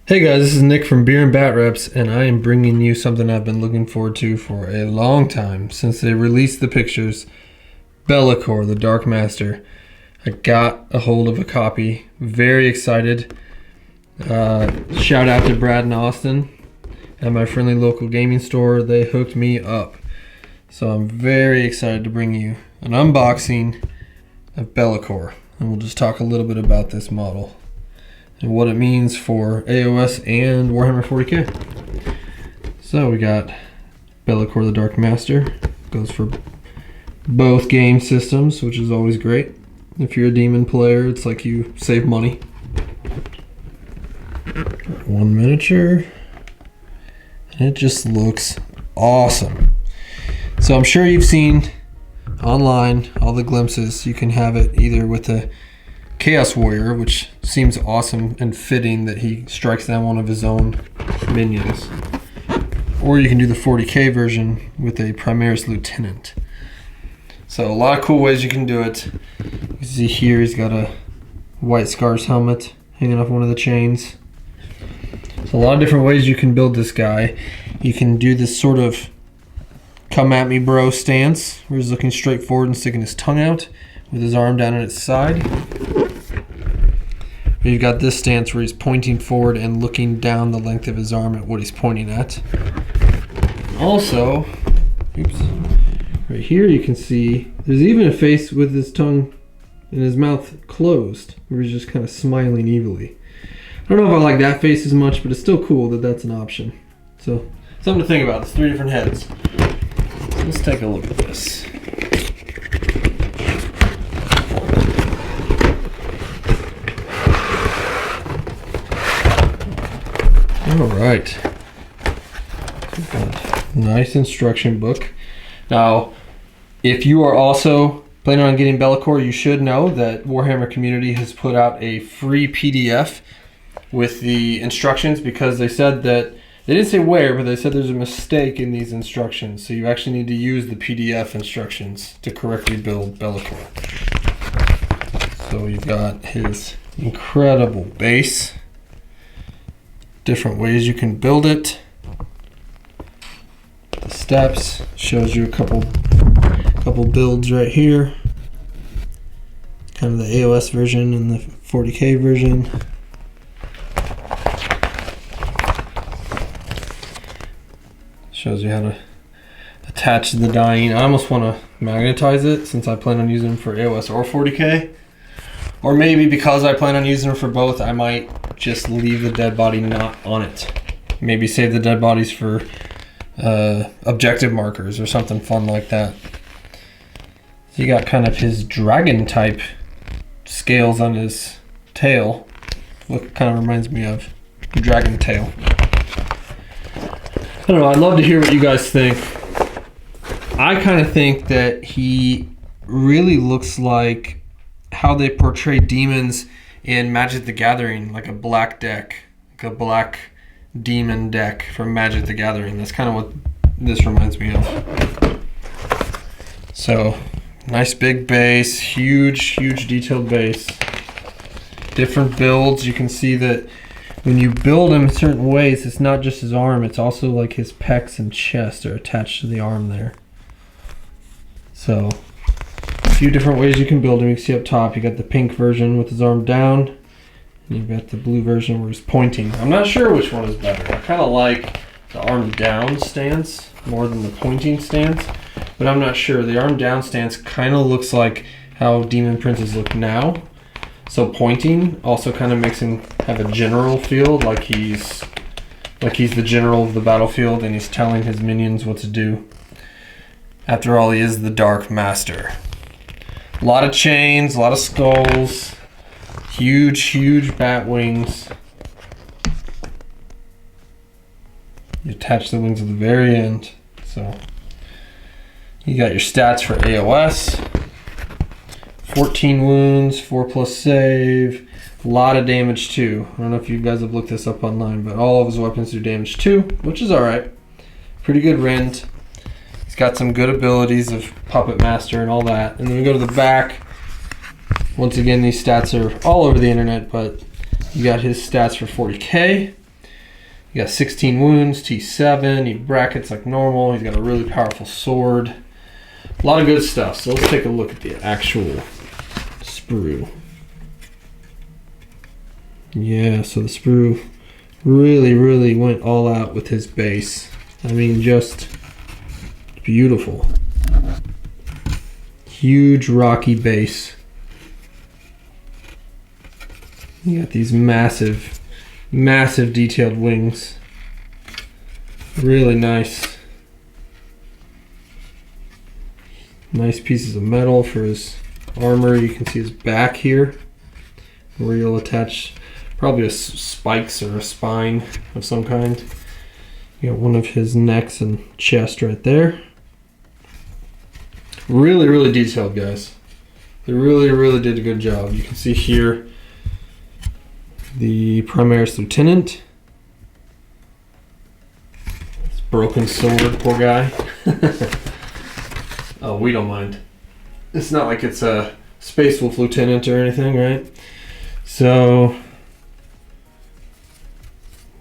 Hey guys, this is Nick from Beer and Bat Reps, and I am bringing you something I've been looking forward to for a long time since they released the pictures. Be'lakor, the Dark Master. I got a hold of a copy. Very excited. Shout out to Brad and Austin at my friendly local gaming store. They hooked me up. So I'm very excited to bring you an unboxing of Be'lakor, and we'll just talk a little bit about this model and what it means for AOS and Warhammer 40k. So we got Be'lakor the Dark Master. Goes for both game systems, which is always great. If you're a demon player, it's like you save money. One miniature. And it just looks awesome. So I'm sure you've seen online all the glimpses. You can have it either with the Chaos Warrior, which seems awesome and fitting that he strikes down one of his own minions. Or you can do the 40k version with a Primaris Lieutenant. So a lot of cool ways you can do it. You see here he's got a White Scars helmet hanging off one of the chains. So a lot of different ways you can build this guy. You can do this sort of come at me bro stance, where he's looking straight forward and sticking his tongue out with his arm down at its side. You've got this stance where he's pointing forward and looking down the length of his arm at what he's pointing at. Also, right here you can see there's even a face with his tongue and his mouth closed, where he's just kind of smiling evilly. I don't know if I like that face as much, but it's still cool that that's an option. So, something to think about. It's 3 different heads. Let's take a look at this. All right. Nice instruction book. Now, if you are also planning on getting Be'lakor, you should know that Warhammer Community has put out a free PDF with the instructions, because they said that, they didn't say where, but they said there's a mistake in these instructions. So you actually need to use the PDF instructions to correctly build Be'lakor. So you've got his incredible base. Different ways you can build it. The steps shows you a couple builds right here. Kind of the AOS version and the 40k version. Shows you how to attach the dying. I almost want to magnetize it, since I plan on using them for AOS or 40k. Or maybe because I plan on using them for both, I might just leave the dead body not on it. Maybe save the dead bodies for objective markers or something fun like that. So you got kind of his dragon type scales on his tail. Look, kind of reminds me of a dragon tail. I don't know, I'd love to hear what you guys think. I kind of think that he really looks like how they portray demons in Magic the Gathering, like a black deck, like a black demon deck from Magic the Gathering. That's kind of what this reminds me of. So, nice big base, huge detailed base. Different builds. You can see that when you build him certain ways, it's not just his arm, it's also like his pecs and chest are attached to the arm there. So, a few different ways you can build him. You can see up top, you got the pink version with his arm down, and you've got the blue version where he's pointing. I'm not sure which one is better. I kind of like the arm down stance more than the pointing stance, but I'm not sure. The arm down stance kind of looks like how Demon Princes look now. So pointing also kind of makes him have a general feel, like he's the general of the battlefield and he's telling his minions what to do. After all, he is the Dark Master. A lot of chains, a lot of skulls, huge bat wings. You attach the wings at the very end. So you got your stats for AOS. 14 wounds, 4+ save, a lot of damage too. I don't know if you guys have looked this up online, but all of his weapons do damage too, which is alright. Pretty good rend. He's got some good abilities of Puppet Master and all that. And then we go to the back. Once again, these stats are all over the internet, but you got his stats for 40k. You got 16 wounds, T7, he brackets like normal, he's got a really powerful sword. A lot of good stuff. So let's take a look at the actual sprue. Yeah, so the sprue really went all out with his base. I mean, just beautiful. Huge rocky base. You got these massive detailed wings. Really nice. Nice pieces of metal for his armor. You can see his back here, where you'll attach probably spikes or a spine of some kind. You got one of his necks and chest right there. Really detailed, guys. They really did a good job. You can see here the Primaris Lieutenant. It's broken sword, poor guy. Oh, we don't mind. It's not like it's a Space Wolf Lieutenant or anything, right? So,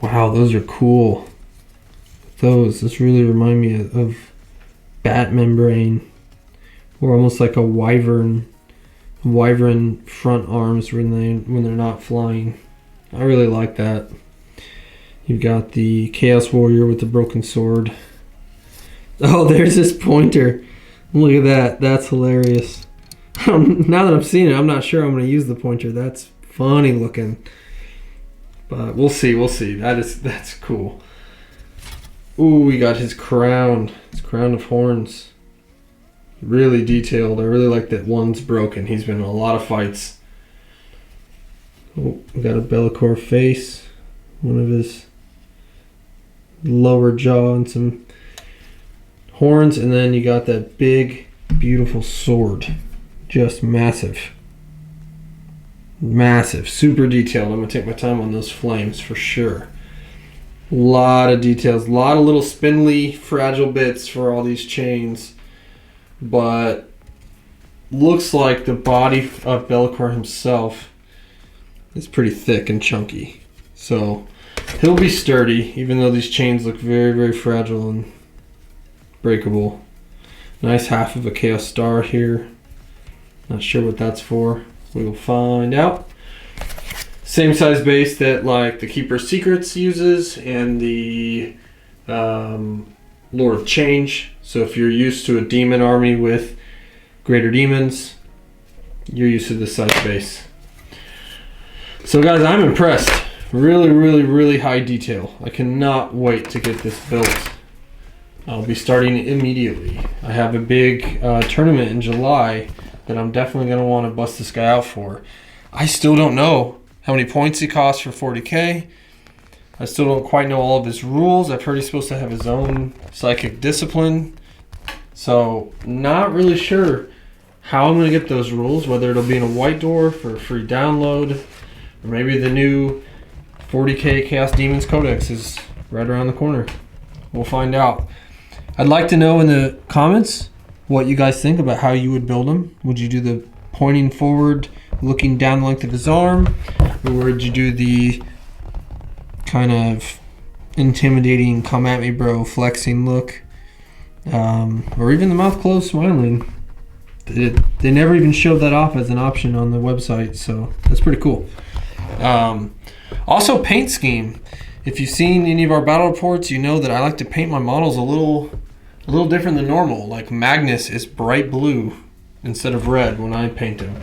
wow, those are cool. This really remind me of bat membrane, or almost like a wyvern front arms when they're not flying. I really like that. You've got the Chaos Warrior with the broken sword. Oh, there's this pointer. Look at that. That's hilarious. Now that I've seen it, I'm not sure I'm going to use the pointer. That's funny looking. But we'll see. That's cool. Ooh, we got his crown. His crown of horns. Really detailed. I really like that one's broken. He's been in a lot of fights. Oh, we got a Be'lakor face. One of his lower jaw and some horns, and then you got that big, beautiful sword. Just massive. Massive. Super detailed. I'm going to take my time on those flames for sure. A lot of details. A lot of little spindly, fragile bits for all these chains. But looks like the body of Be'lakor himself is pretty thick and chunky. So he'll be sturdy, even though these chains look very fragile and breakable. Nice half of a Chaos Star here. Not sure what that's for. We will find out. Same size base that like the Keeper's Secrets uses and the Lord of Change. So if you're used to a demon army with greater demons, you're used to this size base. So guys, I'm impressed. Really high detail. I cannot wait to get this built. I'll be starting immediately. I have a big tournament in July that I'm definitely going to want to bust this guy out for. I still don't know how many points he costs for 40k. I still don't quite know all of his rules. I've heard he's supposed to have his own psychic discipline. So not really sure how I'm going to get those rules, whether it'll be in a white door for a free download, or maybe the new 40k Chaos Demons Codex is right around the corner. We'll find out. I'd like to know in the comments what you guys think about how you would build him. Would you do the pointing forward, looking down the length of his arm? Or would you do the kind of intimidating, come at me bro, flexing look? Or even the mouth closed, smiling. They never even showed that off as an option on the website, so that's pretty cool. Also, paint scheme. If you've seen any of our battle reports, you know that I like to paint my models a little different than normal. Like Magnus is bright blue instead of red when I paint him.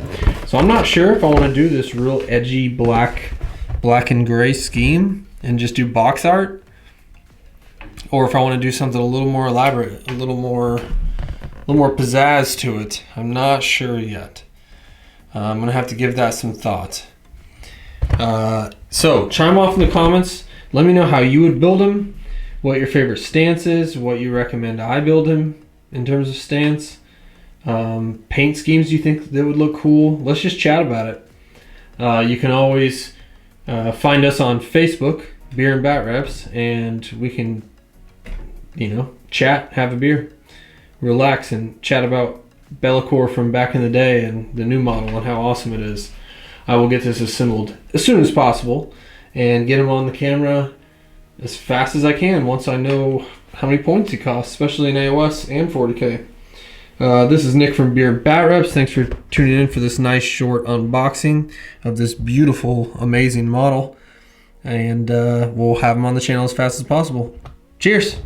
So I'm not sure if I want to do this real edgy black and gray scheme and just do box art, or if I want to do something a little more elaborate, a little more pizzazz to it. I'm not sure yet. I'm gonna have to give that some thought. So chime off in the comments. Let me know how you would build him, what your favorite stance is, what you recommend I build him in terms of stance. Paint schemes you think that would look cool. Let's just chat about it. You can always find us on Facebook, Beer and Bat Reps, and we can, chat, have a beer, relax, and chat about Be'lakor from back in the day and the new model and how awesome it is. I will get this assembled as soon as possible and get him on the camera as fast as I can once I know how many points he costs, especially in AOS and 40k. This is Nick from Beer Bat Reps. Thanks for tuning in for this nice short unboxing of this beautiful, amazing model. And we'll have him on the channel as fast as possible. Cheers!